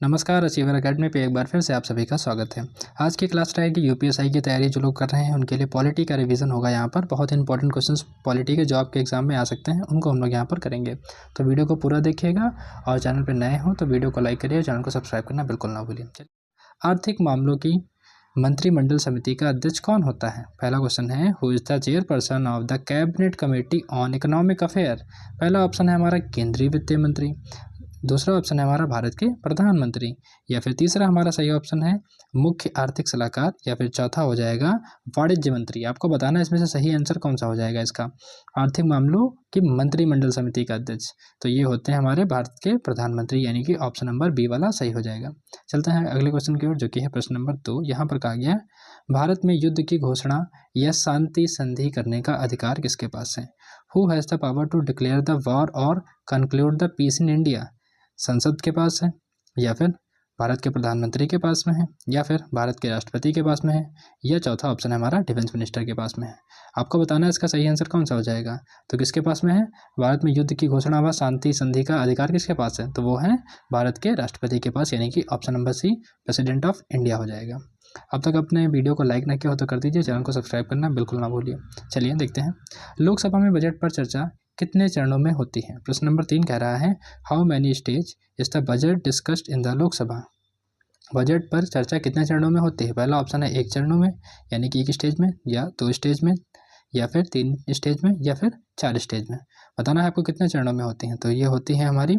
नमस्कार, achiever academy पे एक बार फिर से आप सभी का स्वागत है। आज की क्लास रहेगी यूपीएसआई की तैयारी जो लोग कर रहे हैं उनके लिए पॉलिटी का रिवीजन होगा। यहाँ पर बहुत इंपॉर्टेंट क्वेश्चंस पॉलिटी के जॉब के एग्जाम में आ सकते हैं, उनको हम लोग यहाँ पर करेंगे। तो वीडियो को पूरा देखिएगा और चैनल पर नए हो तो वीडियो को लाइक करिए, चैनल को सब्सक्राइब करना बिल्कुल ना भूलिए। आर्थिक मामलों की मंत्रिमंडल समिति का अध्यक्ष कौन होता है? पहला क्वेश्चन है, who is the chairperson of the cabinet committee on economic affair? पहला ऑप्शन है हमारा केंद्रीय वित्त मंत्री, दूसरा ऑप्शन है हमारा भारत के प्रधानमंत्री, या फिर तीसरा हमारा सही ऑप्शन है मुख्य आर्थिक सलाहकार, या फिर चौथा हो जाएगा वाणिज्य मंत्री। आपको बताना है इसमें से सही आंसर कौन सा हो जाएगा इसका। आर्थिक मामलों की मंत्रिमंडल समिति का अध्यक्ष तो ये होते हैं हमारे भारत के प्रधानमंत्री, यानी कि ऑप्शन नंबर बी वाला सही हो जाएगा। चलते हैं अगले क्वेश्चन की ओर, जो कि है प्रश्न नंबर 2। यहाँ पर कहा गया, भारत में युद्ध की घोषणा या शांति संधि करने का अधिकार किसके पास है? Who has the power to declare the war और conclude the peace in India? संसद के पास है, या फिर भारत के प्रधानमंत्री के पास में है, या फिर भारत के राष्ट्रपति के पास में है, या चौथा ऑप्शन है हमारा डिफेंस मिनिस्टर के पास में है। आपको बताना है इसका सही आंसर कौन सा हो जाएगा। तो किसके पास में है भारत में युद्ध की घोषणा व शांति संधि का अधिकार किसके पास है? तो वो है भारत के राष्ट्रपति के पास, यानी कि option number C president of India हो जाएगा। अब तक अपने वीडियो को लाइक ना किया हो तो कर दीजिए, चैनल को सब्सक्राइब करना बिल्कुल ना भूलिए। चलिए देखते हैं, लोकसभा में बजट पर चर्चा कितने चरणों में होती है? प्रश्न नंबर 3 कह रहा है, how many stage is the budget discussed in the Lok Sabha? Budget पर चर्चा कितने चरणों में होती है? पहला ऑप्शन है 1 चरणों में, यानी कि 1 स्टेज में, या 2 स्टेज में, या फिर 3 स्टेज में, या फिर 4 स्टेज में। बताना है आपको कितने चरणों में होती हैं। तो ये होती है हमारी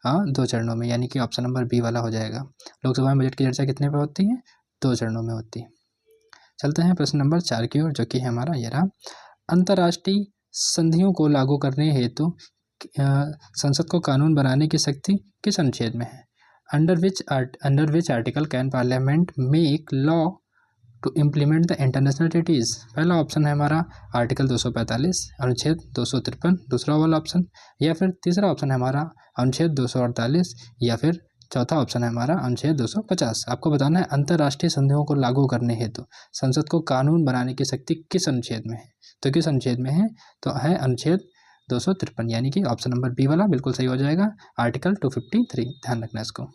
2 चरणों में, यानी कि ऑप्शन नंबर बी वाला हो जाएगा। लोकसभा में बजट की चर्चा कितने पे होती है? 2 चरणों में होती है। चलते हैं प्रश्न नंबर 4 की ओर, जो कि है हमारा ये रहा, अंतर्राष्ट्रीय संधियों को लागू करने हेतु संसद को कानून बनाने की शक्ति किस अनुच्छेद में है? Under which article can parliament make law to implement the international treaties? पहला ऑप्शन है हमारा आर्टिकल 245 अनुच्छेद 253, दूसरा वाला ऑप्शन, या फिर तीसरा ऑप्शन है हमारा अनुच्छेद 248, या फिर चौथा ऑप्शन है हमारा अनुच्छेद 250। आपको बताना है अंतर्राष्ट्रीय संधियों को लागू करने हेतु संसद को कानून बनाने की शक्ति किस अनुच्छेद में है? तो किस अनुच्छेद में है? तो है अनुच्छेद 253, यानी कि ऑप्शन नंबर बी वाला बिल्कुल सही हो जाएगा, आर्टिकल 253। ध्यान रखना इसको।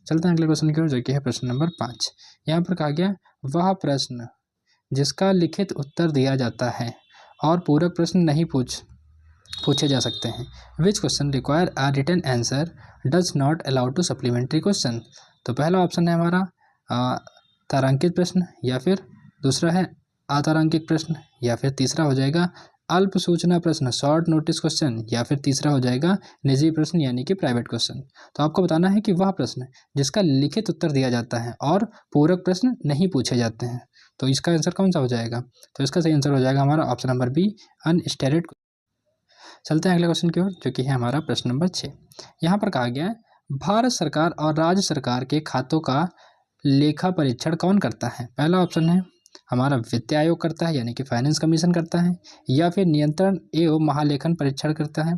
चलते हैं अगले क्वेश्चन की ओर, जो कि है प्रश्न नंबर 5। यहाँ पर कहा गया, वह प्रश्न जिसका लिखित उत्तर दिया जाता है और पूरक प्रश्न नहीं पूछे जा सकते हैं, which question require a written answer does not allow to supplementary question? तो पहला ऑप्शन है हमारा तारांकित प्रश्न, या फिर दूसरा है अतारांकित प्रश्न, या फिर तीसरा हो जाएगा अल्प सूचना प्रश्न शॉर्ट नोटिस क्वेश्चन, या फिर तीसरा हो जाएगा निजी प्रश्न, यानी कि प्राइवेट क्वेश्चन। तो आपको बताना है कि वह प्रश्न जिसका लिखित उत्तर दिया जाता है और पूरक प्रश्न नहीं पूछे जाते हैं, तो इसका आंसर कौन सा हो जाएगा? तो इसका सही आंसर हो जाएगा हमारा ऑप्शन नंबर बी अनस्टेटेड। चलते हैं अगले क्वेश्चन की ओर, जो कि है हमारा प्रश्न नंबर 6। यहाँ पर कहा गया है, भारत सरकार और राज्य सरकार के खातों का लेखा परीक्षण कौन करता है? पहला ऑप्शन है हमारा वित्त आयोग करता है, यानी कि फाइनेंस कमीशन करता है, या फिर नियंत्रण एवं महालेखन परीक्षण करता है,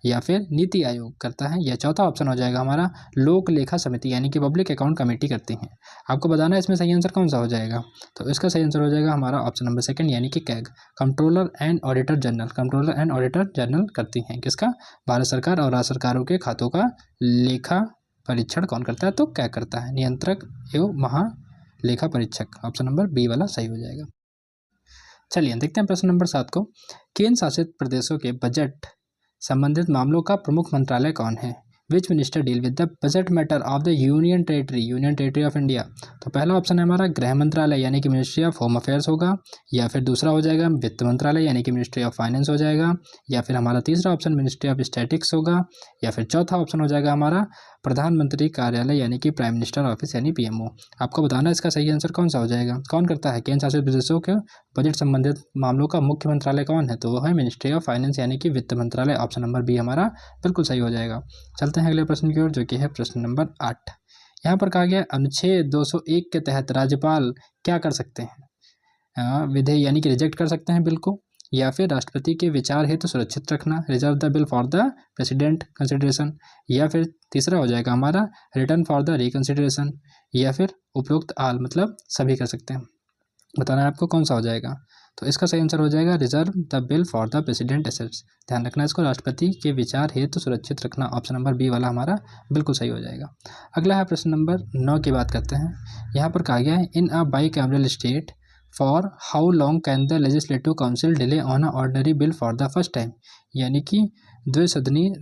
या फिर नीति आयोग करता है, या चौथा ऑप्शन हो जाएगा हमारा लोक लेखा समिति, यानी कि पब्लिक अकाउंट कमेटी करती है। आपको बताना है इसमें सही आंसर कौन सा हो जाएगा। तो इसका सही आंसर हो जाएगा हमारा ऑप्शन नंबर 2, यानी कि CAG, controller and auditor general करती हैं। किसका? भारत सरकार और राज्य सरकारों के खातों का लेखा परीक्षण कौन करता है? तो कैग करता है, नियंत्रक एवं महालेखा परीक्षक। ऑप्शन नंबर बी वाला सही हो जाएगा। चलिए देखते हैं प्रश्न नंबर 7 को। केंद्र शासित प्रदेशों के बजट संबंधित मामलों का प्रमुख मंत्रालय कौन है? Which minister deal with the budget matter of the union territory of India? तो पहला ऑप्शन है हमारा गृह मंत्रालय, यानी कि मिनिस्ट्री ऑफ होम अफेयर्स होगा, या फिर दूसरा हो जाएगा वित्त मंत्रालय, यानी कि मिनिस्ट्री ऑफ फाइनेंस हो जाएगा, या फिर हमारा तीसरा ऑप्शन मिनिस्ट्री ऑफ स्टैटिक्स होगा, या फिर चौथा ऑप्शन हो जाएगा हमारा प्रधानमंत्री कार्यालय, यानी कि प्राइम मिनिस्टर ऑफिस, यानी पीएमओ। आपको बताना है इसका सही आंसर कौन सा हो जाएगा। कौन करता है केंद्र शासित प्रदेशों के बजट संबंधित मामलों का मुख्य मंत्रालय कौन है? तो वो है मिनिस्ट्री ऑफ फाइनेंस, यानी कि वित्त मंत्रालय। ऑप्शन नंबर बी हमारा बिल्कुल सही हो जाएगा। चलते हैं अगले प्रश्न की ओर, जो कि है प्रश्न नंबर 8। यहाँ पर कहा गया, अनुच्छेद 201 के तहत राज्यपाल क्या कर सकते हैं? विधेयक, यानी कि रिजेक्ट कर सकते हैं बिल को, या फिर राष्ट्रपति के विचार हेतु सुरक्षित रखना, reserve the bill for the president consideration, या फिर तीसरा हो जाएगा हमारा रिटर्न फॉर द रिकंसिडरेशन, या फिर उपयुक्त आल, मतलब सभी कर सकते हैं। बताना है आपको कौन सा हो जाएगा। तो इसका सही आंसर हो जाएगा reserve the bill for the president assets. ध्यान रखना इसको, राष्ट्रपति के विचार हेतु सुरक्षित रखना। ऑप्शन नंबर बी वाला हमारा बिल्कुल सही हो जाएगा। अगला है प्रश्न नंबर 9 की बात करते हैं। यहाँ पर कहा गया है in a bicameral state for how long can the legislative council delay on a ordinary bill for the first time. यानी कि द्विसदनी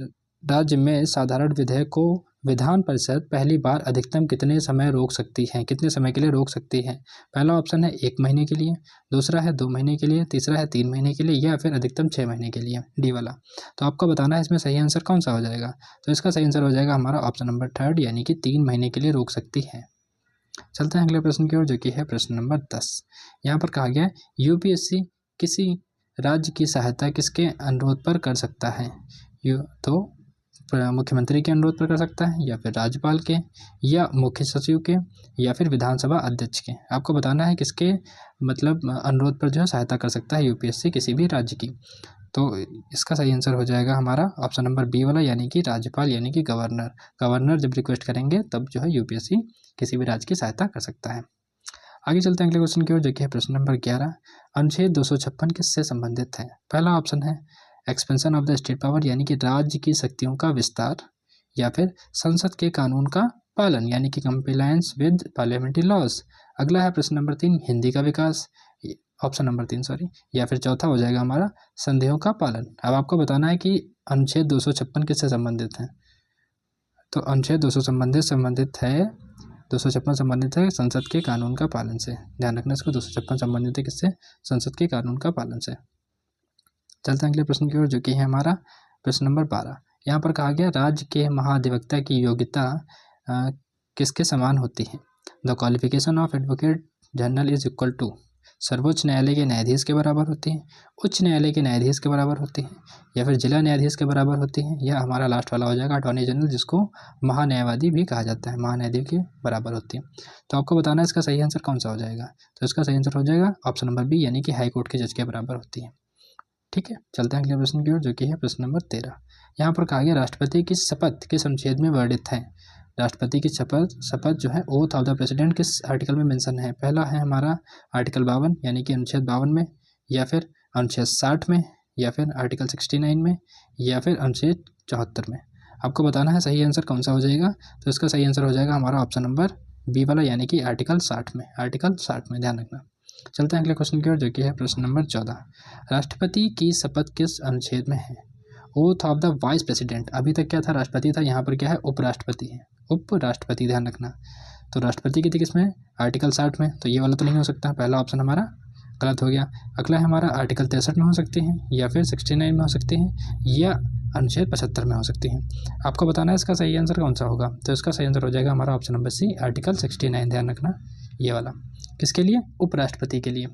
राज्य में साधारण विधेयक को विधान परिषद पहली बार अधिकतम कितने समय रोक सकती है, कितने समय के लिए रोक सकती है। पहला ऑप्शन है 1 महीने के लिए, दूसरा है 2 महीने के लिए, तीसरा है 3 महीने के लिए, या फिर अधिकतम 6 महीने के लिए, डी वाला। तो आपको बताना है इसमें सही आंसर कौन सा हो जाएगा। तो इसका सही आंसर हो जाएगा हमारा ऑप्शन नंबर 3 यानी कि 3 महीने के लिए रोक सकती है। चलते हैं अगले प्रश्न की ओर, जो कि है प्रश्न नंबर 10। यहाँ पर कहा गया है यूपीएससी किसी राज्य की सहायता किसके अनुरोध पर कर सकता है। तो मुख्यमंत्री के अनुरोध पर कर सकता है, या फिर राज्यपाल के, या मुख्य सचिव के, या फिर विधानसभा अध्यक्ष के। आपको बताना है किसके मतलब अनुरोध पर जो है सहायता कर सकता है यूपीएससी किसी भी राज्य की। तो इसका सही आंसर हो जाएगा हमारा ऑप्शन नंबर बी वाला, यानी कि राज्यपाल यानी कि गवर्नर। गवर्नर जब रिक्वेस्ट करेंगे तब जो है यूपीएससी किसी भी राज्य की सहायता कर सकता है। आगे चलते हैं अगले क्वेश्चन की ओर, जो कि है प्रश्न नंबर 11। अनुच्छेद 256 किससे संबंधित है। पहला ऑप्शन है expansion of the state power यानी कि राज्य की शक्तियों का विस्तार, या फिर संसद के कानून का पालन यानी कि कंप्लायंस विद पार्लियामेंट्री लॉज। अगला है प्रश्न नंबर 3 हिंदी का विकास, ऑप्शन नंबर 3 सॉरी, या फिर चौथा हो जाएगा हमारा संधियों का पालन। अब आपको बताना है कि अनुच्छेद 256 किससे संबंधित है। तो अनुच्छेद 256 संबंधित है संसद के कानून का पालन से। ध्यान रखना इसको, 256 संबंधित है किससे, संसद के कानून का पालन से। चलते हैं अगले प्रश्न की ओर, जो कि है हमारा प्रश्न नंबर 12। यहाँ पर कहा गया राज्य के महाधिवक्ता की योग्यता किसके समान होती है। The qualification of advocate general is equal to सर्वोच्च न्यायालय के न्यायाधीश के बराबर होती है, उच्च न्यायालय के न्यायाधीश के बराबर होती है, या फिर जिला न्यायाधीश के बराबर होती है, या हमारा लास्ट वाला हो जाएगा अटॉर्नी जनरल जिसको महान्यायवादी भी कहा जाता है, महान्यायाधीश के बराबर होती है। तो आपको बताना है इसका सही आंसर कौन सा हो जाएगा। तो इसका सही आंसर हो जाएगा ऑप्शन नंबर बी यानी कि हाईकोर्ट के जज के बराबर होती है। ठीक है, चलते हैं अगले प्रश्न की ओर, जो कि है प्रश्न नंबर 13। यहाँ पर कहा गया राष्ट्रपति की शपथ किस अनुच्छेद में वर्णित है। राष्ट्रपति की शपथ जो है ओथ ऑफ द प्रेसिडेंट किस आर्टिकल में मेंशन है। पहला है हमारा आर्टिकल 52 यानी कि अनुच्छेद 52 में, या फिर अनुच्छेद 60 में, या फिर आर्टिकल 69 में, या फिर अनुच्छेद 74 में। आपको बताना है सही आंसर कौन सा हो जाएगा। तो इसका सही आंसर हो जाएगा हमारा ऑप्शन नंबर बी वाला यानी कि आर्टिकल 60 में, आर्टिकल 60 में। ध्यान रखना। चलते हैं अगले क्वेश्चन की ओर, जो कि है प्रश्न नंबर 14। राष्ट्रपति की शपथ किस अनुच्छेद में है। Oath of the vice president, अभी तक क्या था राष्ट्रपति था, यहाँ पर क्या है उपराष्ट्रपति है, उपराष्ट्रपति। ध्यान रखना। तो राष्ट्रपति की थी किसमें, आर्टिकल 60 में। तो ये वाला तो नहीं हो सकता, पहला ऑप्शन हमारा गलत हो गया। अगला है हमारा आर्टिकल 63 में हो सकती है, या फिर 69 में हो सकती है, या अनुच्छेद 75 में हो सकती है। आपको बताना है इसका सही आंसर कौन सा होगा। तो इसका सही आंसर हो जाएगा हमारा ऑप्शन नंबर सी आर्टिकल 69। ध्यान रखना ये वाला, किसके लिए, उपराष्ट्रपति के लिए।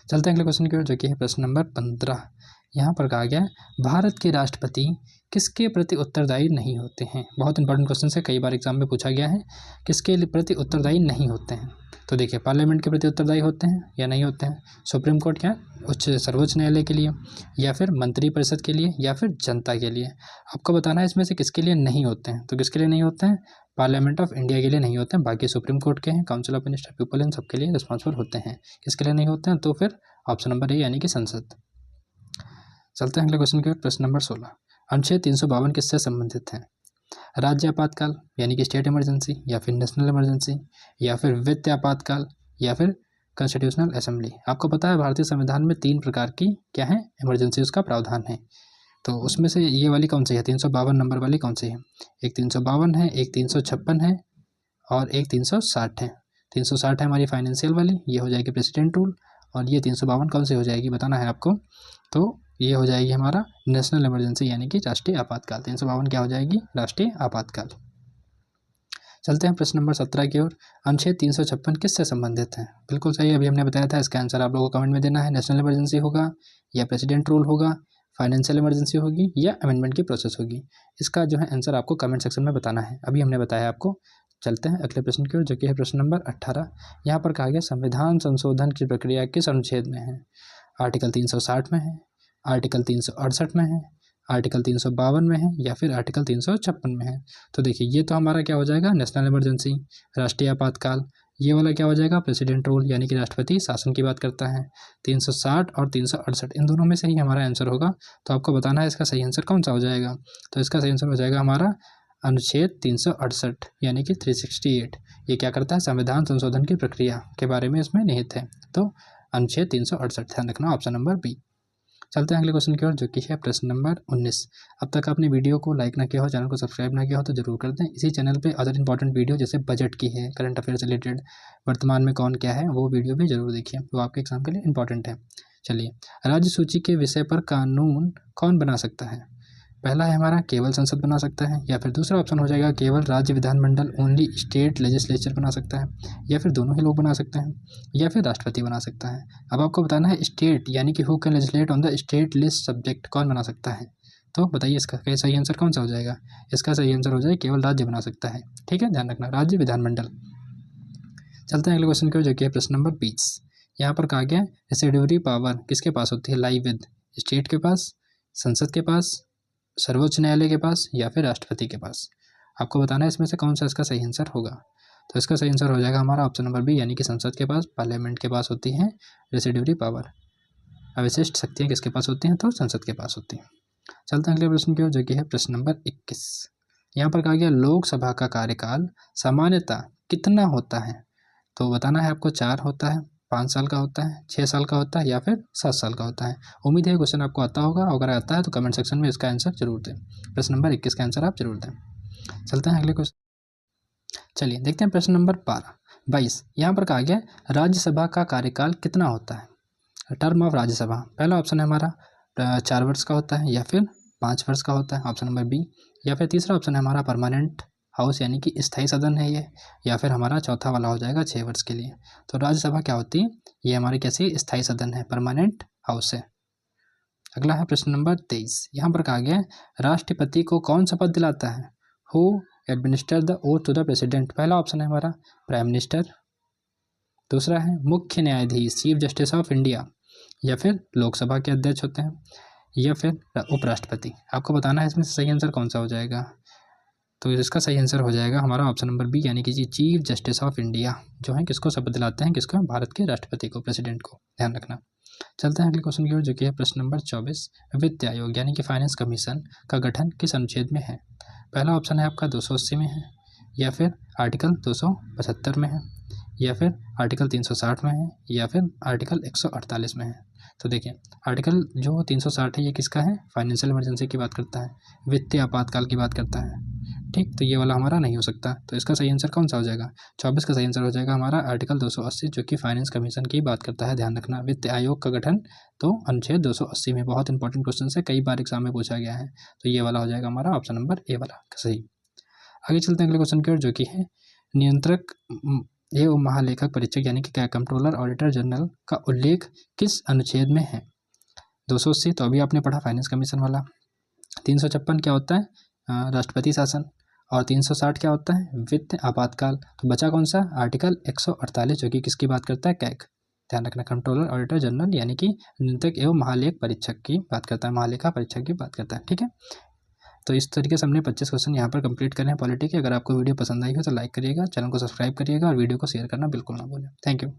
चलते हैं अगले क्वेश्चन की ओर, जो कि है प्रश्न नंबर 15। यहाँ पर कहा गया भारत के राष्ट्रपति किसके प्रति उत्तरदायी नहीं होते हैं। बहुत इंपॉर्टेंट क्वेश्चन है, कई बार एग्जाम में पूछा गया है, किसके प्रति उत्तरदायी नहीं होते हैं। तो देखिए पार्लियामेंट के प्रति उत्तरदायी होते हैं या नहीं होते हैं, सुप्रीम कोर्ट क्या सर्वोच्च न्यायालय के लिए, या फिर मंत्रिपरिषद के लिए, या फिर जनता के लिए। आपको बताना है इसमें से किसके लिए नहीं होते हैं। तो किसके लिए नहीं होते हैं, पार्लियामेंट ऑफ इंडिया के लिए नहीं होते हैं, बाकी सुप्रीम कोर्ट के हैं, council of minister people in सबके लिए रिस्पॉन्सिबल होते हैं। किसके लिए नहीं होते हैं, तो फिर ऑप्शन नंबर ए यानी कि संसद। चलते हैं अगले क्वेश्चन की ओर, प्रश्न नंबर 16। अनुच्छेद 352 किससे संबंधित है। राज्य आपातकाल यानी कि स्टेट इमरजेंसी, या फिर नेशनल इमरजेंसी, या फिर वित्त आपातकाल, या फिर कॉन्स्टिट्यूशनल असेंबली। आपको पता है भारतीय संविधान में 3 प्रकार की क्या है इमरजेंसी उसका प्रावधान है। तो उसमें से ये वाली कौन सी है, 352 नंबर वाली कौन सी है। एक 352 है, एक 356 है, और एक 360 है। 360 है हमारी फाइनेंशियल वाली, ये हो जाएगी प्रेसिडेंट रूल, और ये 352 कौन सी हो जाएगी बताना है आपको। तो ये हो जाएगी हमारा नेशनल इमरजेंसी यानी कि राष्ट्रीय आपातकाल। 352 क्या हो जाएगी, राष्ट्रीय आपातकाल। चलते हैं प्रश्न नंबर 17 की ओर। अनुच्छेद 356 किससे संबंधित है। बिल्कुल सही, अभी हमने बताया था, इसका आंसर आप लोगों को कमेंट में देना है। नेशनल इमरजेंसी होगा, या प्रेसिडेंट रूल होगा, फाइनेंशियल इमरजेंसी होगी, या अमेंडमेंट की प्रोसेस होगी। इसका जो है आंसर आपको कमेंट सेक्शन में बताना है, अभी हमने बताया आपको। चलते हैं अगले प्रश्न की ओर, जो कि है प्रश्न नंबर 18। यहाँ पर कहा गया संविधान संशोधन की प्रक्रिया किस अनुच्छेद में है। आर्टिकल 360 में है, आर्टिकल 368 में है, आर्टिकल 352 में है, या फिर आर्टिकल 356 में है। तो देखिए ये तो हमारा क्या हो जाएगा, नेशनल इमरजेंसी, राष्ट्रीय आपातकाल, ये वाला क्या हो जाएगा, प्रेसिडेंट रूल यानी कि राष्ट्रपति शासन की बात करता है। 360 और 368 इन दोनों में से ही हमारा आंसर होगा। तो आपको बताना है इसका सही आंसर कौन सा हो जाएगा। तो इसका सही आंसर हो जाएगा हमारा अनुच्छेद 368 यानी कि 368। ये क्या करता है, संविधान संशोधन की प्रक्रिया के बारे में इसमें निहित है। तो अनुच्छेद 368 ध्यान रखना, ऑप्शन नंबर बी। चलते हैं अगले क्वेश्चन की ओर, जो कि है प्रश्न नंबर 19। अब तक आपने वीडियो को लाइक ना किया हो, चैनल को सब्सक्राइब ना किया हो तो जरूर कर दें। इसी चैनल पे अदर इंपॉर्टेंट वीडियो जैसे बजट की है, करंट अफेयर से रिलेटेड, वर्तमान में कौन क्या है, वो वीडियो भी जरूर देखिए, वो आपके एग्जाम के लिए इंपॉर्टेंट है। चलिए, राज्य सूची के विषय पर कानून कौन बना सकता है। पहला है हमारा केवल संसद बना सकता है, या फिर दूसरा ऑप्शन हो जाएगा केवल राज्य विधानमंडल ओनली स्टेट लेजिस्लेचर बना सकता है, या फिर दोनों ही लोग बना सकते हैं, या फिर राष्ट्रपति बना सकता है। अब आपको बताना है स्टेट यानी कि who can legislate on the state list subject, कौन बना सकता है। तो बताइए इसका सही आंसर कौन सा हो जाएगा। इसका सही आंसर हो जाए केवल राज्य बना सकता है। ठीक है, ध्यान रखना, राज्य विधानमंडल। चलते हैं अगले क्वेश्चन की ओर, जो कि है प्रश्न नंबर 20। यहाँ पर कहा गया रेसिड्यूरी पावर किसके पास होती है, लाई विद स्टेट के पास, संसद के पास, सर्वोच्च न्यायालय के पास, या फिर राष्ट्रपति के पास। आपको बताना है इसमें से कौन सा इसका सही आंसर होगा। तो इसका सही आंसर हो जाएगा हमारा ऑप्शन नंबर बी यानी कि संसद के पास, पार्लियामेंट के पास होती है रेसिड्यूरी पावर। अवशिष्ट शक्तियाँ किसके पास होती हैं, तो संसद के पास होती हैं। चलते हैं अगले प्रश्न की ओर, जो कि है प्रश्न नंबर 21। यहाँ पर कहा गया लोकसभा का कार्यकाल सामान्यतः कितना होता है। तो बताना है आपको 4 होता है, 5 साल का होता है, 6 साल का होता है, या फिर 7 साल का होता है। उम्मीद है क्वेश्चन आपको आता होगा, अगर आता है तो कमेंट सेक्शन में इसका आंसर जरूर दें। प्रश्न नंबर 21 का आंसर आप जरूर दें। चलते हैं अगले क्वेश्चन। चलिए देखते हैं प्रश्न नंबर 22। यहाँ पर कहा गया राज्यसभा का कार्यकाल कितना होता है। टर्म ऑफ राज्यसभा, पहला ऑप्शन है हमारा 4 वर्ष का होता है, या फिर 5 वर्ष का होता है, ऑप्शन नंबर बी, या फिर तीसरा ऑप्शन है हमारा परमानेंट हाउस यानी कि स्थायी सदन है ये, या फिर हमारा चौथा वाला हो जाएगा 6 वर्ष के लिए। तो राज्यसभा क्या होती है, ये हमारी कैसी स्थायी सदन है, परमानेंट हाउस है। अगला है प्रश्न नंबर 23। यहाँ पर कहा गया है राष्ट्रपति को कौन शपथ दिलाता है, who administer the oath to the president. पहला ऑप्शन है हमारा प्राइम मिनिस्टर, दूसरा है मुख्य न्यायाधीश चीफ जस्टिस ऑफ इंडिया, या फिर लोकसभा के अध्यक्ष होते हैं, या फिर उपराष्ट्रपति। आपको बताना है इसमें से सही आंसर कौन सा हो जाएगा। तो इसका सही आंसर हो जाएगा हमारा ऑप्शन नंबर बी यानी कि चीफ जस्टिस ऑफ इंडिया, जो है किसको शपथ दिलाते हैं, किसको, भारत के राष्ट्रपति को, प्रेसिडेंट को, ध्यान रखना। चलते हैं अगले क्वेश्चन की ओर, जो कि है प्रश्न नंबर 24। वित्त आयोग यानी कि फाइनेंस कमीशन का गठन किस अनुच्छेद में है। पहला ऑप्शन है आपका 280 में है, या फिर आर्टिकल 275 में है, या फिर आर्टिकल 360 में है, या फिर आर्टिकल 148 में है। तो देखिए आर्टिकल जो 360 है ये किसका है, फाइनेंशियल इमरजेंसी की बात करता है, वित्तीय आपातकाल की बात करता है। ठीक, तो ये वाला हमारा नहीं हो सकता। तो इसका सही आंसर कौन सा हो जाएगा, 24 का सही आंसर हो जाएगा हमारा आर्टिकल 280, जो कि फाइनेंस कमीशन की बात करता है। ध्यान रखना, वित्त आयोग का गठन तो अनुच्छेद 280 में, बहुत इंपॉर्टेंट क्वेश्चन है, कई बार एग्जाम में पूछा गया है। तो ये वाला हो जाएगा हमारा ऑप्शन नंबर ए वाला सही। आगे चलते हैं अगले क्वेश्चन की ओर, जो कि है नियंत्रक एवं महालेखक परीक्षक यानी कि कंट्रोलर ऑडिटर जनरल का उल्लेख किस अनुच्छेद में है। 280 तो अभी आपने पढ़ा फाइनेंस कमीशन वाला, 356 क्या होता है, राष्ट्रपति शासन, और 360 क्या होता है, वित्त आपातकाल। तो बचा कौन सा, आर्टिकल 148, जो कि किसकी बात करता है, कैग। ध्यान रखना, कंट्रोलर ऑडिटर जनरल यानी कि नियंत्रक एवं महालेख परीक्षक की बात करता है, महालेखा परीक्षक की बात करता है। ठीक है, तो इस तरीके से हमने 25 क्वेश्चन यहाँ पर कंप्लीट करें हैं पॉलिटी के। अगर आपको वीडियो पसंद आई हो तो लाइक करिएगा, चैनल को सब्सक्राइब करिएगा और वीडियो को शेयर करना बिल्कुल ना भूलें। Thank you.